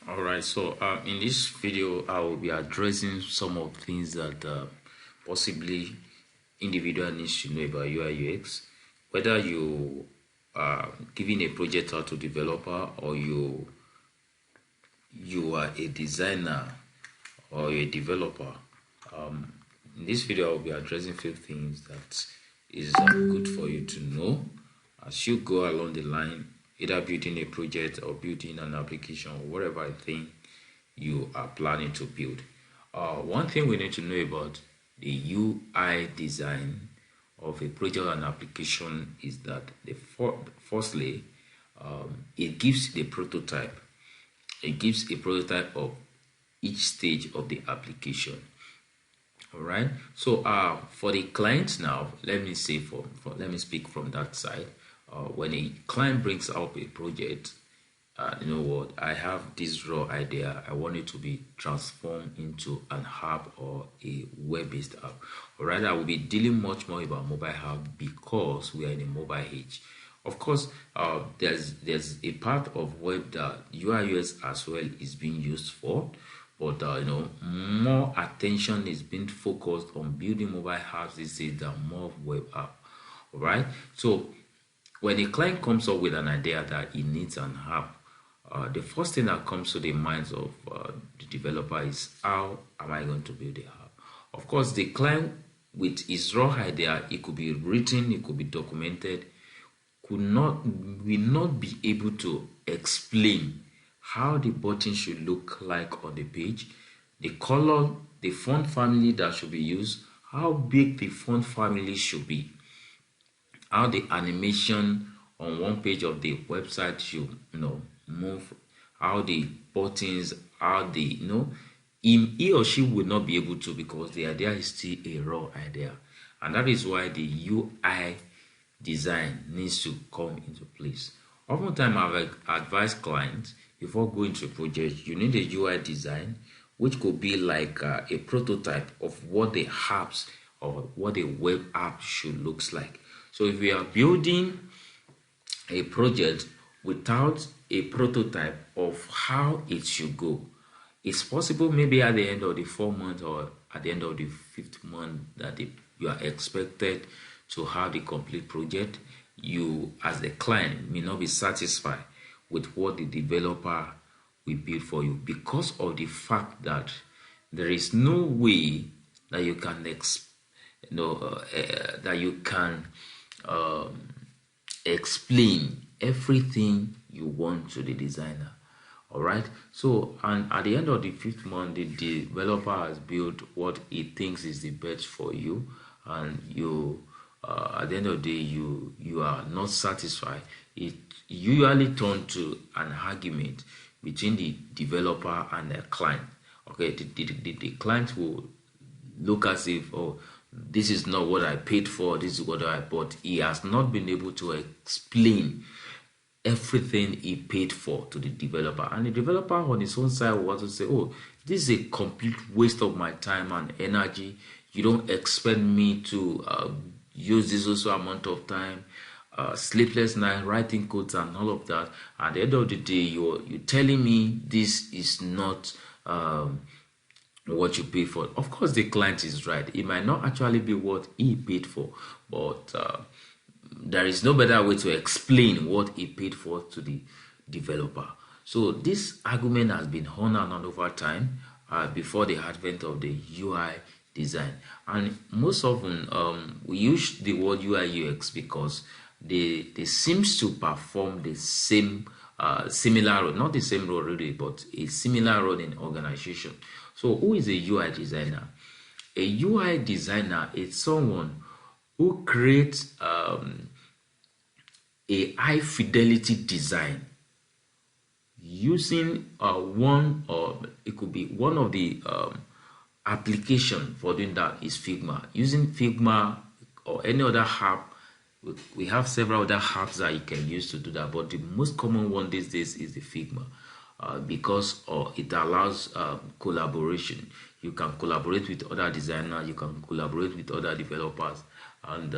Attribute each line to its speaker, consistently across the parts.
Speaker 1: Alright, so in this video, I will be addressing some of the things that possibly individual needs to know about UI UX. Whether you are giving a project out to developer or you are a designer or a developer. In this video, I will be addressing few things that is good for you to know as you go along the line, either building a project or building an application or whatever thing you are planning to build. One thing we need to know about the UI design of a project and application is that firstly, it gives the prototype. It gives a prototype of each stage of the application. All right. So for the client now, let me say let me speak from that side. When a client brings up a project, you know what, I have this raw idea, I want it to be transformed into an app or a web-based app. Or rather, I will be dealing much more about mobile app because we are in a mobile age. Of course, there's a part of web that UI UX as well is being used for, but more attention is being focused on building mobile apps these days than more web app. All right. So when a client comes up with an idea that he needs an app, the first thing that comes to the minds of the developer is, how am I going to build the app? Of course, the client with his raw idea, it could be written, it could be documented, will not be able to explain how the button should look like on the page, the color, the font family that should be used, how big the font family should be, how the animation on one page of the website should move, how the buttons, how the he or she would not be able to, because the idea is still a raw idea. And that is why the UI design needs to come into place. Oftentimes I've advised clients, before going to a project, you need a UI design, which could be like a prototype of what the apps or what a web app should looks like. So if we are building a project without a prototype of how it should go, it's possible maybe at the end of the 4 months or at the end of the 5th month that you are expected to have the complete project, you as the client may not be satisfied with what the developer will build for you, because of the fact that there is no way that you can explain everything you want to the designer. All right. So, and at the end of the 5th month, the developer has built what he thinks is the best for you, and you at the end of the day, you are not satisfied. It usually turns to an argument between the developer and the client. Okay, the client will look as if, oh, this is not what I paid for, this is what I bought. He has not been able to explain everything he paid for to the developer, and the developer on his own side will also say, oh, this is a complete waste of my time and energy. You don't expect me to use this also amount of time, sleepless night, writing codes and all of that. At the end of the day, you're telling me this is not what you pay for. Of course, the client is right. It might not actually be what he paid for, but there is no better way to explain what he paid for to the developer. So this argument has been on and on over time before the advent of the UI design. And most often we use the word UI UX because they seems to perform the same similar role, not the same role really, but a similar role in organization. So who is a UI designer? A UI designer is someone who creates a high fidelity design using one, or it could be one of the application for doing that is Figma. Using Figma or any other app, we have several other apps that you can use to do that, but the most common one these days is the Figma. Because it allows collaboration. You can collaborate with other designers, you can collaborate with other developers, and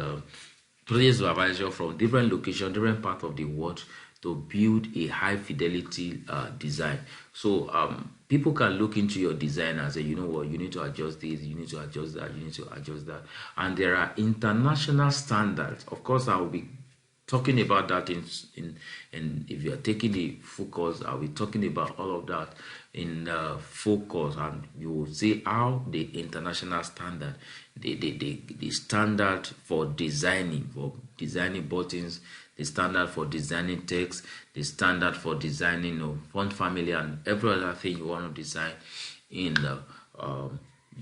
Speaker 1: project supervisor from different locations, different parts of the world to build a high fidelity design. So people can look into your design and say, you know what, you need to adjust this, you need to adjust that, you need to adjust that. And there are international standards. Of course, I will be talking about that in if you are taking the focus, I'll be talking about all of that in focus, and you will see how the international standard, the standard for designing buttons, the standard for designing text, the standard for designing font family, and every other thing you want to design in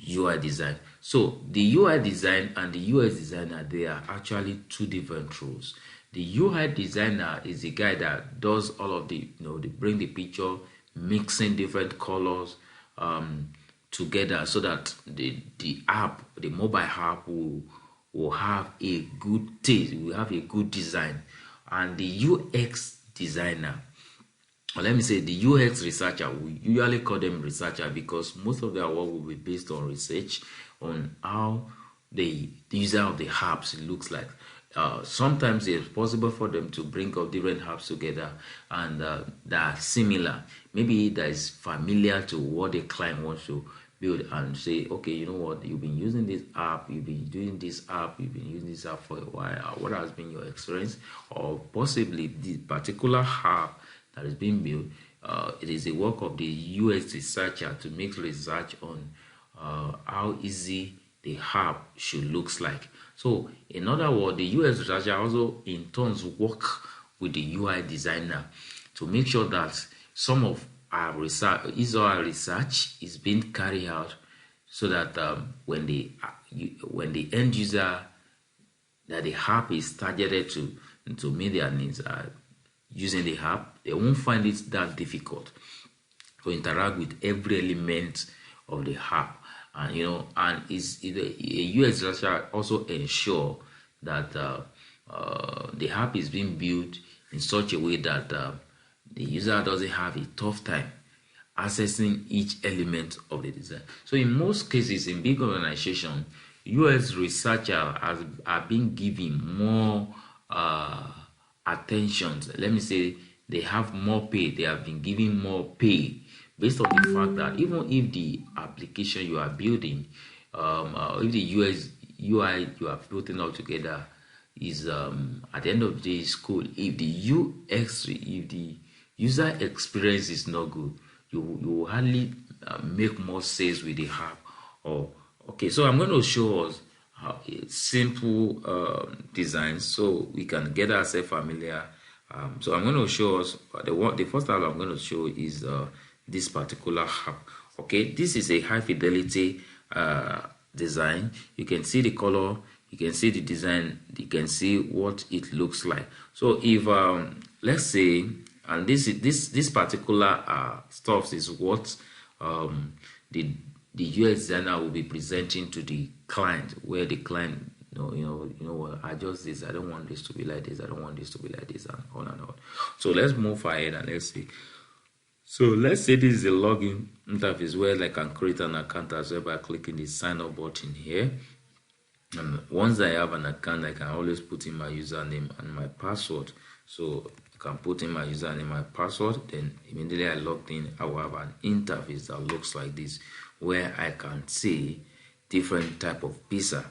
Speaker 1: UI design. So the UI design and the UX designer, they are actually two different roles. The UI designer is the guy that does all of the, they bring the picture, mixing different colors together so that the app, the mobile app will have a good taste, will have a good design. And the UX designer, or let me say the UX researcher, we usually call them researcher because most of their work will be based on research on how the user of the apps looks like. Sometimes it's possible for them to bring up different apps together and that are similar. Maybe that is familiar to what the client wants to build, and say, okay, you know what, you've been using this app, you've been doing this app, you've been using this app for a while. What has been your experience? Or possibly the particular app that is being built, it is the work of the UX researcher to make research on how easy the app should looks like. So in other words, the UX researcher also in turns work with the UI designer to make sure that some of our research, research is being carried out, so that when the end user that the app is targeted to meet their needs are using the app, they won't find it that difficult to interact with every element of the app. And and a UX researcher also ensure that the app is being built in such a way that the user doesn't have a tough time accessing each element of the design. So in most cases, in big organizations, UX researchers are being given more attention. Let me say they have more pay. They have been given more pay based on the fact that even if the application you are building, if the UI you are putting all together is at the end of the day is cool, if the user experience is not good, you will hardly make more sales with the app. Okay, so I'm going to show us simple designs so we can get ourselves familiar. So I'm going to show us the first app I'm going to show is this particular app. Okay, this is a high fidelity design. You can see the color, you can see the design, you can see what it looks like. So if let's say, and this particular stuff is what the UX designer will be presenting to the client, where the client what, adjust this, I don't want this to be like this, I don't want this to be like this, and on and on. So let's move ahead and let's see. So let's say this is a login interface where I can create an account as well by clicking the sign up button here. And once I have an account, I can always put in my username and my password. So I can put in my username and my password, then immediately I logged in, I will have an interface that looks like this, where I can see different type of pizza.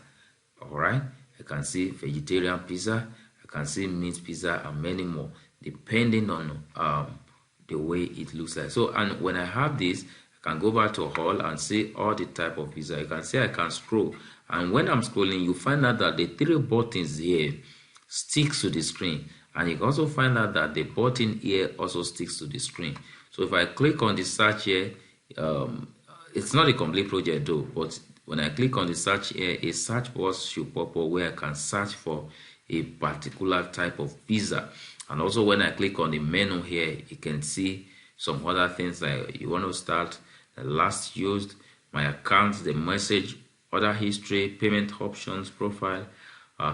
Speaker 1: Alright, I can see vegetarian pizza, I can see meat pizza, and many more, depending on the way it looks like. So, and when I have this, I can go back to all and see all the type of pizza. You can see I can scroll, and when I'm scrolling, you find out that the three buttons here sticks to the screen, and you can also find out that the button here also sticks to the screen. So if I click on the search here, it's not a complete project though, but when I click on the search here, a search box should pop up where I can search for a particular type of pizza. And also when I click on the menu here, you can see some other things like you want to start, the last used, my account, the message, order history, payment options, profile,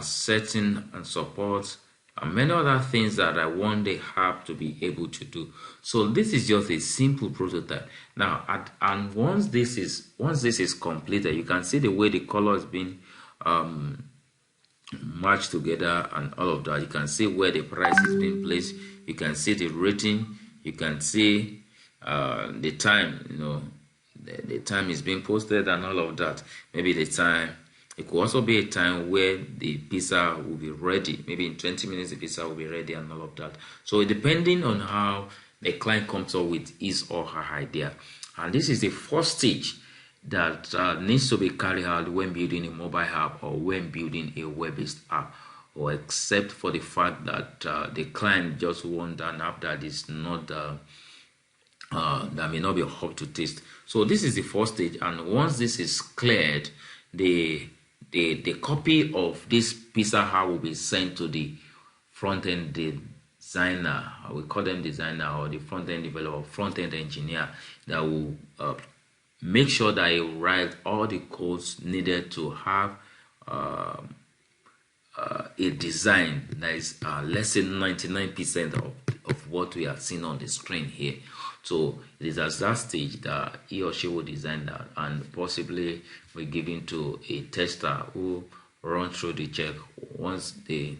Speaker 1: setting and support, and many other things that I want the app to be able to do. So this is just a simple prototype. Now, and once this is completed, you can see the way the color is being match together and all of that. You can see where the price is being placed. You can see the rating. You can see the time, the time is being posted and all of that. Maybe the time. It could also be a time where the pizza will be ready. Maybe in 20 minutes the pizza will be ready and all of that. So depending on how the client comes up with his or her idea. And this is the first stage that needs to be carried out when building a mobile app or when building a web-based app, or except for the fact that the client just wants an app that is not that may not be up to taste. So this is the first stage, and once this is cleared, the copy of this pizza app will be sent to the front-end designer. We call them designer, or the front-end developer, front-end engineer, that will make sure that he writes all the codes needed to have a design that is let's say 99% of what we are seeing on the screen here. So it is at that stage that he or she will design that, and possibly we give it to a tester who run through the check. Once the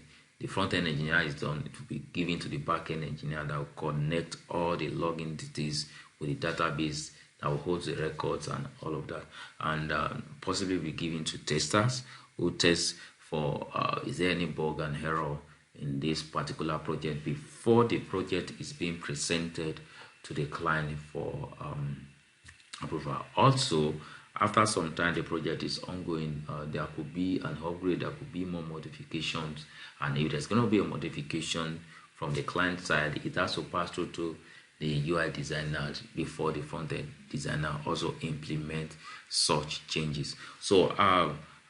Speaker 1: front-end engineer is done, it will be given to the back-end engineer that will connect all the login details with the database that will hold the records and all of that, and possibly be given to testers who test for is there any bug and error in this particular project before the project is being presented to the client for approval. Also, after some time the project is ongoing, there could be an upgrade, there could be more modifications, and if there's going to be a modification from the client side, it has to pass through to the UI designer before the front-end designer also implement such changes. So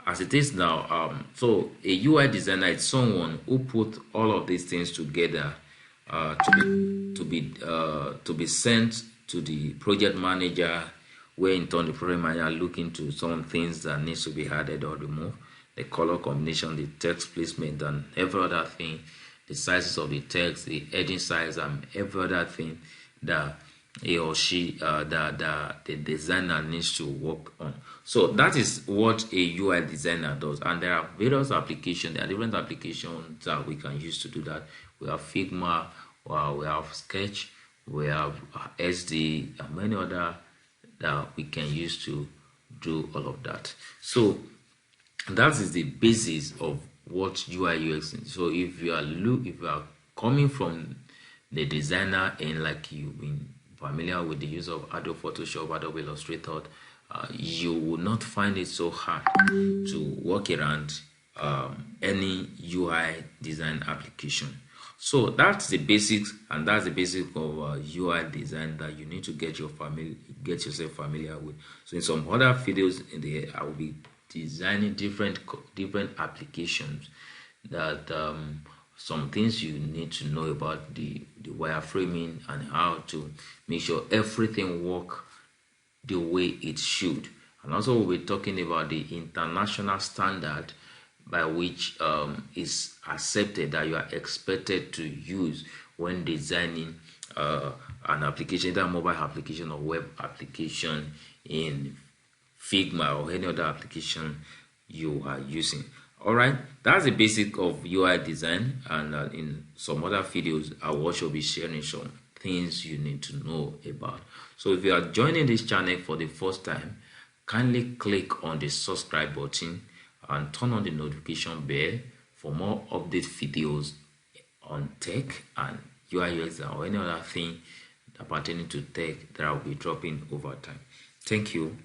Speaker 1: as it is now, so a UI designer is someone who put all of these things together to be sent to the project manager, where in turn the project manager look into some things that needs to be added or removed, the color combination, the text placement, and every other thing, the sizes of the text, the heading size, and every other thing that he or she the designer needs to work on. So that is what a UI designer does, and there are various applications. There are different applications that we can use to do that. We have Figma, we have Sketch, we have SD, and many other that we can use to do all of that. So that is the basis of what UI UX is. So if you are coming from the designer and like you've been familiar with the use of Adobe Photoshop, Adobe Illustrator, you will not find it so hard to work around any UI design application. So that's the basics, and that's the basic of UI design that you need to get yourself familiar with. So in some other videos I will be designing different applications that some things you need to know about the wireframing and how to make sure everything work the way it should. And also we'll be talking about the international standard by which is accepted that you are expected to use when designing an application, either mobile application or web application in Figma or any other application you are using. All right, that's the basic of UI design, and in some other videos I will also be sharing some things you need to know about. So if you are joining this channel for the first time, kindly click on the subscribe button and turn on the notification bell for more update videos on tech and UI UX or any other thing pertaining to tech that I will be dropping over time. Thank you.